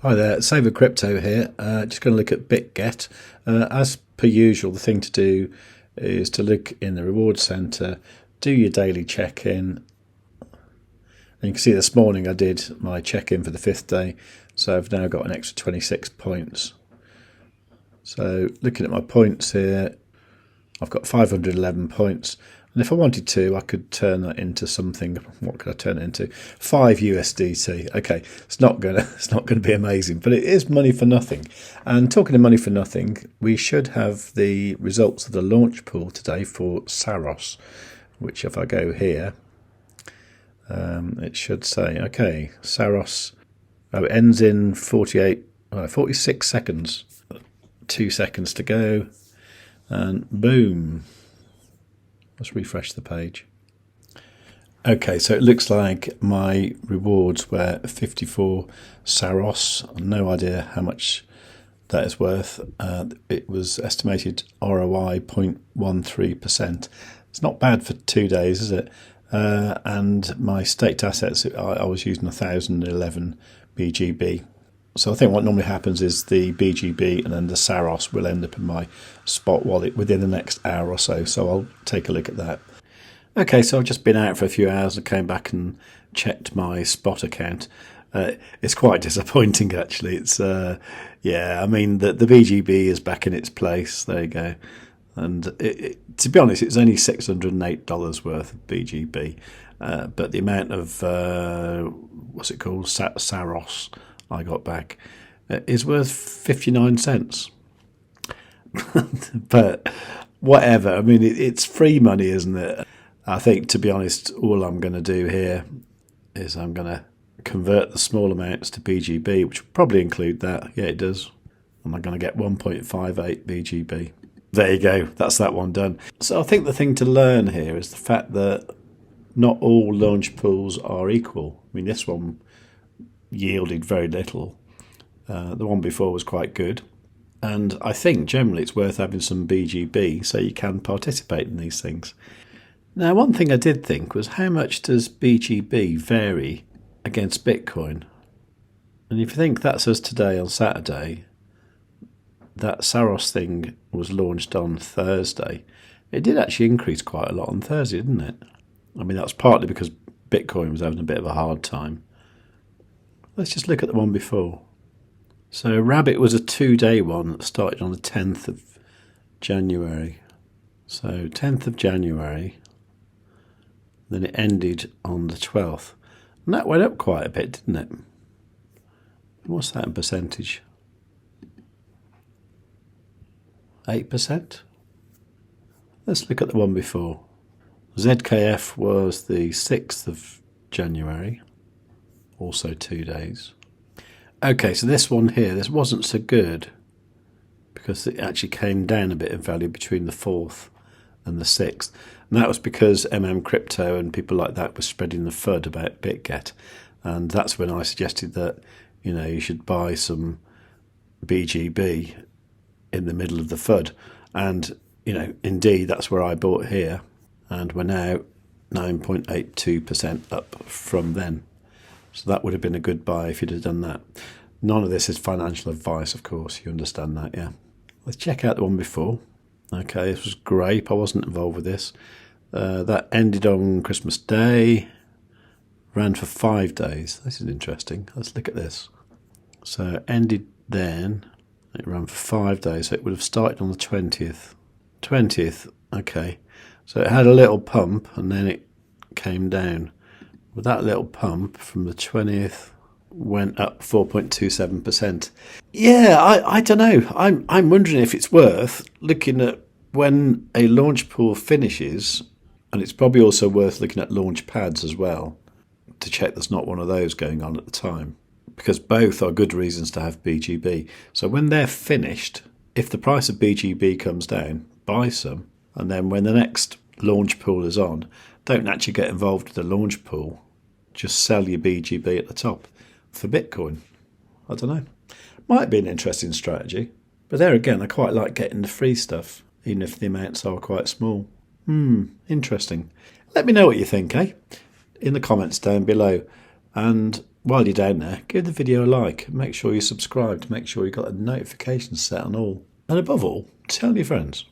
Hi there, Save with Crypto here. Just going to look at Bitget. As per usual, the thing to do is to look in the reward center, do your daily check-in. And you can see this morning I did my check-in for the 5th day, so I've now got an extra 26 points. So looking at my points here, I've got 511 points. And if I wanted to, I could turn that into something. What could I turn it into? 5 USDT. Okay, it's not gonna be amazing, but it is money for nothing. And talking of money for nothing, we should have the results of the Launchpool today for SAROS, which if I go here, it should say, okay, SAROS. Oh, it ends in 46 seconds. 2 seconds to go, and boom. Let's refresh the page. Okay, so it looks like my rewards were 54 SAROS. No idea how much that is worth. It was estimated ROI 0.13%. It's not bad for 2 days, is it? And my staked assets, I was using 1,011 BGB. So I think what normally happens is the BGB and then the SAROS will end up in my spot wallet within the next hour or so. So I'll take a look at that. Okay, so I've just been out for a few hours and came back and checked my spot account. It's quite disappointing, actually. It's yeah, I mean the BGB is back in its place. There you go. And to be honest, it's only $608 worth of BGB, but the amount of what's it called, SAROS I got back is worth 59 cents. But whatever, I mean, it's free money, isn't it? I think, to be honest, all I'm going to do here is I'm going to convert the small amounts to BGB, which will probably include that. Yeah, it does. And I'm going to get 1.58 BGB. There you go. That's that one done. So I think the thing to learn here is the fact that not all launch pools are equal. I mean, this one yielded very little. The one before was quite good. And I think generally it's worth having some BGB so you can participate in these things. Now, one thing I did think was, how much does BGB vary against Bitcoin? And if you think that's us today on Saturday, that SAROS thing was launched on Thursday. It did actually increase quite a lot on Thursday, didn't it? I mean, that's partly because Bitcoin was having a bit of a hard time. Let's just look at the one before. So Rabbit was a 2-day one that started on the 10th of January. So 10th of January, then it ended on the 12th. And that went up quite a bit, didn't it? What's that in percentage? 8%? Let's look at the one before. ZKF was the 6th of January. Also 2 days. Okay, so this one here, this wasn't so good because it actually came down a bit in value between the 4th and the 6th. And that was because Crypto and people like that were spreading the FUD about Bitget. And that's when I suggested that, you know, you should buy some BGB in the middle of the FUD. And, you know, indeed, that's where I bought here. And we're now 9.82% up from then. So that would have been a good buy if you'd have done that. None of this is financial advice, of course. You understand that, yeah. Let's check out the one before. Okay, this was Grape. I wasn't involved with this. That ended on Christmas Day. Ran for 5 days. This is interesting. Let's look at this. So it ended then. It ran for 5 days. So it would have started on the 20th. 20th, okay. So it had a little pump and then it came down. With that little pump from the 20th, went up 4.27%. Yeah, I don't know. I'm wondering if it's worth looking at when a launch pool finishes, and it's probably also worth looking at launch pads as well to check there's not one of those going on at the time, because both are good reasons to have BGB. So when they're finished, if the price of BGB comes down, buy some, and then when the next launch pool is on, don't actually get involved with the launch pool. Just sell your BGB at the top for Bitcoin. I don't know. Might be an interesting strategy. But there again, I quite like getting the free stuff, even if the amounts are quite small. Interesting. Let me know what you think, in the comments down below. And while you're down there, give the video a like. Make sure you're subscribed. Make sure you've got the notifications set on all. And above all, tell your friends.